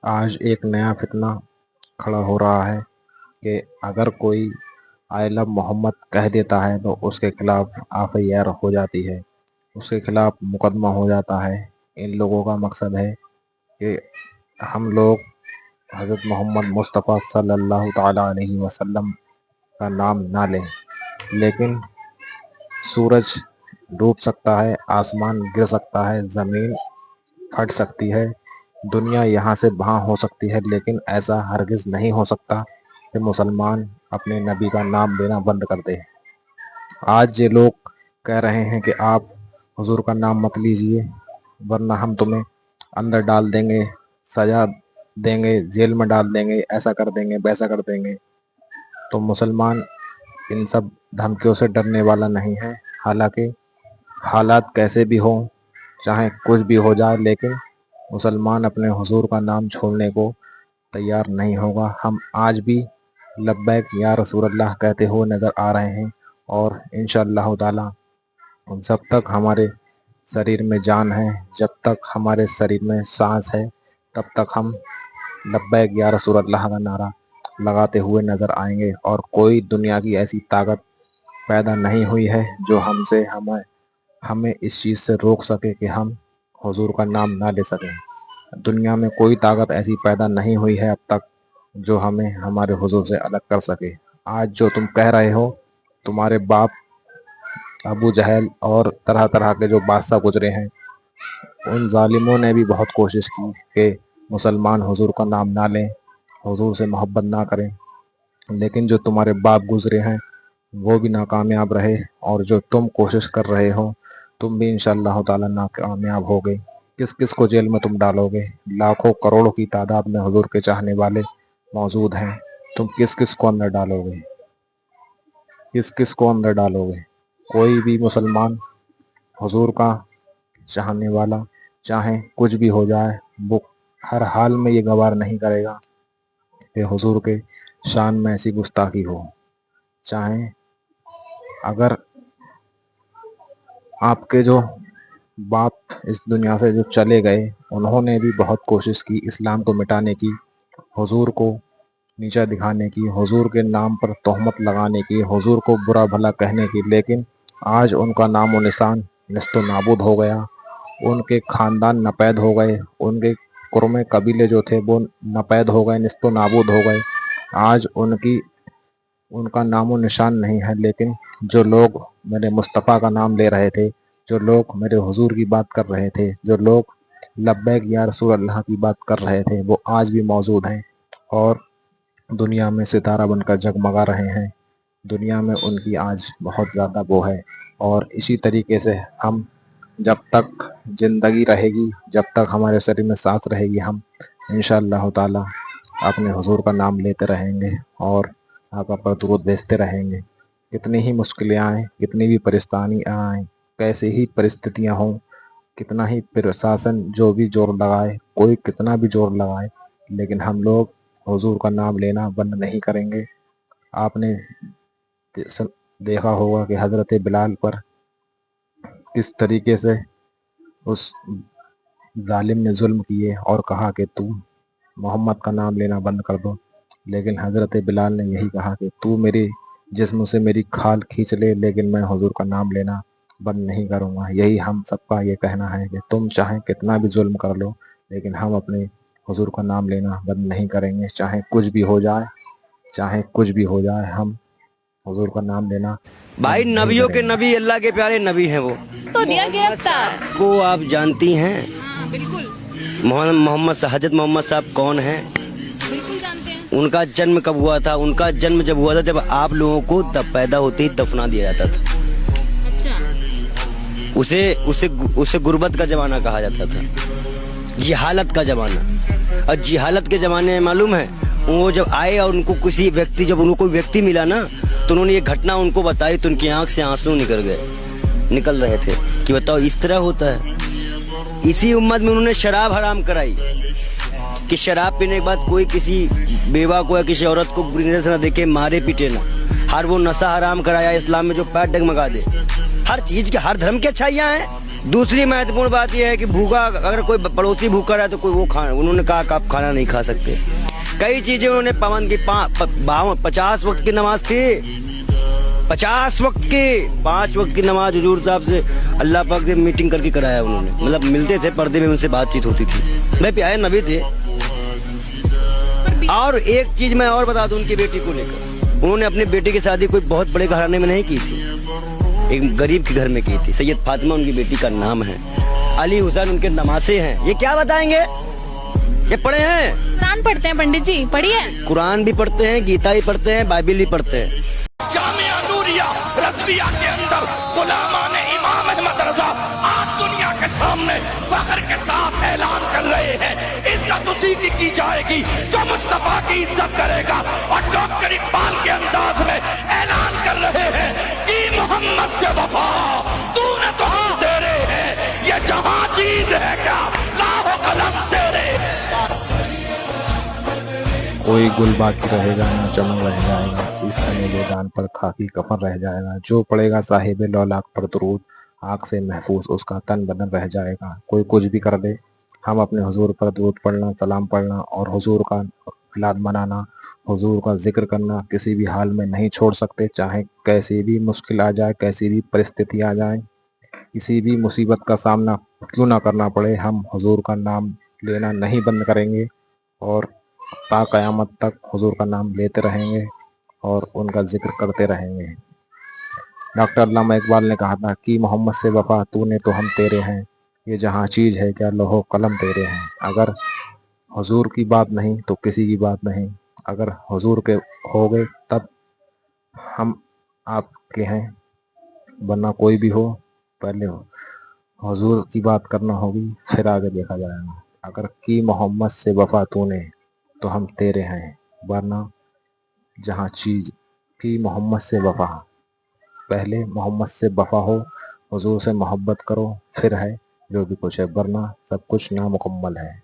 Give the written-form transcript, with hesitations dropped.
आज एक नया फितना खड़ा हो रहा है कि अगर कोई आई लव मोहम्मद कह देता है तो उसके खिलाफ एफआईआर हो जाती है, उसके खिलाफ मुकदमा हो जाता है। इन लोगों का मकसद है कि हम लोग हज़रत मोहम्मद मुस्तफ़ा सल्लल्लाहु ताला अलैहि वसल्लम का नाम ना लें। लेकिन सूरज डूब सकता है, आसमान गिर सकता है, ज़मीन फट सकती है, दुनिया यहाँ से वहाँ हो सकती है, लेकिन ऐसा हरगिज़ नहीं हो सकता कि मुसलमान अपने नबी का नाम लेना बंद कर दे। आज ये लोग कह रहे हैं कि आप हुजूर का नाम मत लीजिए वरना हम तुम्हें अंदर डाल देंगे, सजा देंगे, जेल में डाल देंगे, ऐसा कर देंगे, वैसा कर देंगे। तो मुसलमान इन सब धमकियों से डरने वाला नहीं है। हालांकि हालात कैसे भी हों, चाहे कुछ भी हो जाए, लेकिन मुसलमान अपने हुजूर का नाम छोड़ने को तैयार नहीं होगा। हम आज भी लब्बैक या रसूलल्लाह कहते हुए नज़र आ रहे हैं और इंशाअल्लाह ताला जब तक हमारे शरीर में जान है, जब तक हमारे शरीर में सांस है, तब तक हम लब्बैक या रसूलल्लाह का नारा लगाते हुए नज़र आएंगे। और कोई दुनिया की ऐसी ताकत पैदा नहीं हुई है जो हमें इस चीज़ से रोक सके कि हम हुजूर का नाम ना ले सकें। दुनिया में कोई ताकत ऐसी पैदा नहीं हुई है अब तक जो हमें हमारे हुजूर से अलग कर सके। आज जो तुम कह रहे हो, तुम्हारे बाप अबू जहल और तरह तरह के जो बादशाह गुजरे हैं, उन जालिमों ने भी बहुत कोशिश की कि मुसलमान हुजूर का नाम ना लें, हुजूर से मोहब्बत ना करें, लेकिन जो तुम्हारे बाप गुजरे हैं वो भी नाकामयाब रहे। और जो तुम कोशिश कर रहे हो, तुम भी इंशाअल्लाह ताला नाकामयाब होगे। किस किस को जेल में तुम डालोगे? लाखों करोड़ों की तादाद में हुजूर के चाहने वाले मौजूद हैं, तुम किस किस को अंदर डालोगे? किस किस को अंदर डालोगे? कोई भी मुसलमान हुजूर का चाहने वाला, चाहे कुछ भी हो जाए, वो हर हाल में ये गवार नहीं करेगा कि हुजूर के शान में ऐसी गुस्ताखी हो। चाहे अगर आपके जो बाप इस दुनिया से जो चले गए, उन्होंने भी बहुत कोशिश की इस्लाम को मिटाने की, हुजूर को नीचा दिखाने की, हुजूर के नाम पर तोहमत लगाने की, हुजूर को बुरा भला कहने की, लेकिन आज उनका नाम व निशान निस्तो नाबूद हो गया। उनके ख़ानदान नपैद हो गए, उनके कुरमे कबीले जो थे वो नपैद हो गए, निस्तो नाबूद हो गए। आज उनका नामो निशान नहीं है। लेकिन जो लोग मेरे मुस्तफ़ा का नाम ले रहे थे, जो लोग मेरे हुजूर की बात कर रहे थे, जो लोग लब्बैक या रसूल अल्लाह की बात कर रहे थे, वो आज भी मौजूद हैं और दुनिया में सितारा बनकर जगमगा रहे हैं। दुनिया में उनकी आज बहुत ज़्यादा वो है। और इसी तरीके से हम जब तक ज़िंदगी रहेगी, जब तक हमारे शरीर में सांस रहेगी, हम इंशाअल्लाह ताला अपने हुजूर का नाम लेते रहेंगे और आपका पर दुरूद भेजते रहेंगे। कितनी ही मुश्किलें आएँ, कितनी भी परेशानी आएँ, कैसी ही परिस्थितियाँ हों, कितना ही प्रशासन जो भी जोर लगाए, कोई कितना भी जोर लगाए, लेकिन हम लोग हुजूर का नाम लेना बंद नहीं करेंगे। आपने देखा होगा कि हज़रत बिलाल पर किस तरीके से उस जालिम ने जुल्म किए और कहा कि तू मोहम्मद का नाम लेना बंद कर दो। लेकिन हज़रत बिलाल ने यही कहा कि तू मेरे जिस्म से मेरी खाल खींच ले, लेकिन मैं हुजूर का नाम लेना बंद नहीं करूँगा। यही हम सबका ये कहना है कि तुम चाहे कितना भी जुल्म कर लो, लेकिन हम अपने हुजूर का नाम लेना बंद नहीं करेंगे। चाहे कुछ भी हो जाए, चाहे कुछ भी हो जाए, हम हुजूर का नाम लेना भाई बंद नहीं नबियों के करेंगे। नबी, अल्लाह के प्यारे नबी हैं वो। तो दिया गिरफ्तार। को आप जानती हैं बिल्कुल मोहम्मद हजरत मोहम्मद साहब कौन हैं? बिल्कुल जानते हैं। उनका जन्म कब हुआ था? उनका जन्म जब हुआ था जब आप लोगों को पैदा होते ही दफना दिया जाता था। अच्छा। उसे उसे उसे गुर्बत का जमाना कहा जाता था, जिहालत का जमाना। और जिहालत के जमाने में मालूम है, वो जब आए और उनको किसी व्यक्ति, जब उनको कोई व्यक्ति मिला ना, तो उन्होंने ये घटना उनको बताई, तो उनकी आंख से आंसू निकल रहे थे कि बताओ इस तरह होता है। इसी उम्मत में उन्होंने शराब हराम कराई कि शराब पीने के बाद कोई किसी बेवा को या किसी औरत को बुरी नजर से ना देखे, मारे पीटे ना। हर वो नशा हराम कराया इस्लाम में जो पैर डगमगा दे। हर चीज के, हर धर्म की अच्छाइयाँ हैं, दूसरी महत्वपूर्ण बात यह है कि भूखा अगर कोई पड़ोसी भूखा रहा तो कोई वो खाना, उन्होंने कहा कि आप खाना नहीं खा सकते। कई चीजें उन्होंने पाबंद की। 50 वक्त की नमाज थी, 50 वक्त की, 5 वक्त की नमाज हुजूर साहब से अल्लाह पाक से मीटिंग करके कराया उन्होंने। मतलब मिलते थे, पर्दे में उनसे बातचीत होती थी। मैं प्यारे नबी थे। और एक चीज मैं और बता दूं उनकी बेटी को लेकर, उन्होंने अपनी बेटी की शादी कोई बहुत बड़े घराने में नहीं की थी, एक गरीब के घर में की थी। सैयद फातिमा उनकी बेटी का नाम है, अली हुसैन उनके नमासे हैं। ये क्या बताएंगे? ये पढ़े हैं, कुरान पढ़ते हैं पंडित जी, पढ़िए। कुरान भी पढ़ते हैं, गीता भी पढ़ते हैं, बाइबिल भी पढ़ते हैं। जामिया नूरिया रज़विया के अंदर गुलामान इमाम अहमद रजा आज दुनिया के सामने फख्र के साथ ऐलान कर रहे हैं, इज्जत उसी की जाएगी जो मुस्तफा की इज्जत करेगा। और डॉक्टर इकबाल के अंदाज में ऐलान कर रहे हैं कि मोहम्मद से वफा तूने तो हम तेरे हैं, ये जहां चीज है क्या लाहो कलम तेरे हैं। कोई गुल बाकी रहेगा ना चमन रह जाएगा, इस तने मैदान पर खाकी कफन रह जाएगा। जो पड़ेगा साहिब लौलाक पर दरूद, आग से महफूज उसका तन बदन रह जाएगा। कोई कुछ भी कर दे, हम अपने हुजूर पर दरूद पढ़ना, सलाम पढ़ना और हुजूर का मिलाद मनाना, हुजूर का जिक्र करना किसी भी हाल में नहीं छोड़ सकते। चाहे कैसी भी मुश्किल आ जाए, कैसी भी परिस्थिति आ जाए, किसी भी मुसीबत का सामना क्यों ना करना पड़े, हम हुजूर का नाम लेना नहीं बंद करेंगे और ता क़यामत तक हुजूर का नाम लेते रहेंगे और उनका जिक्र करते रहेंगे। डॉक्टर अल्लामा इकबाल ने कहा था कि मोहम्मद से वफा तूने तो हम तेरे हैं, ये जहाँ चीज़ है क्या लोहो कलम तेरे हैं। अगर हुजूर की बात नहीं तो किसी की बात नहीं, अगर हुजूर के हो गए तब हम आपके हैं, वरना कोई भी हो पहले हो हुजूर की बात करना होगी, फिर आगे देखा जाएगा। अगर की मोहम्मद से वफा तूने तो हम तेरे हैं, वरना जहाँ चीज़ की मोहम्मद से वफा, पहले मोहम्मद से वफा हो, हुजूर से मोहब्बत करो, फिर है जो भी कुछ है, वरना सब कुछ नामुकम्मल है।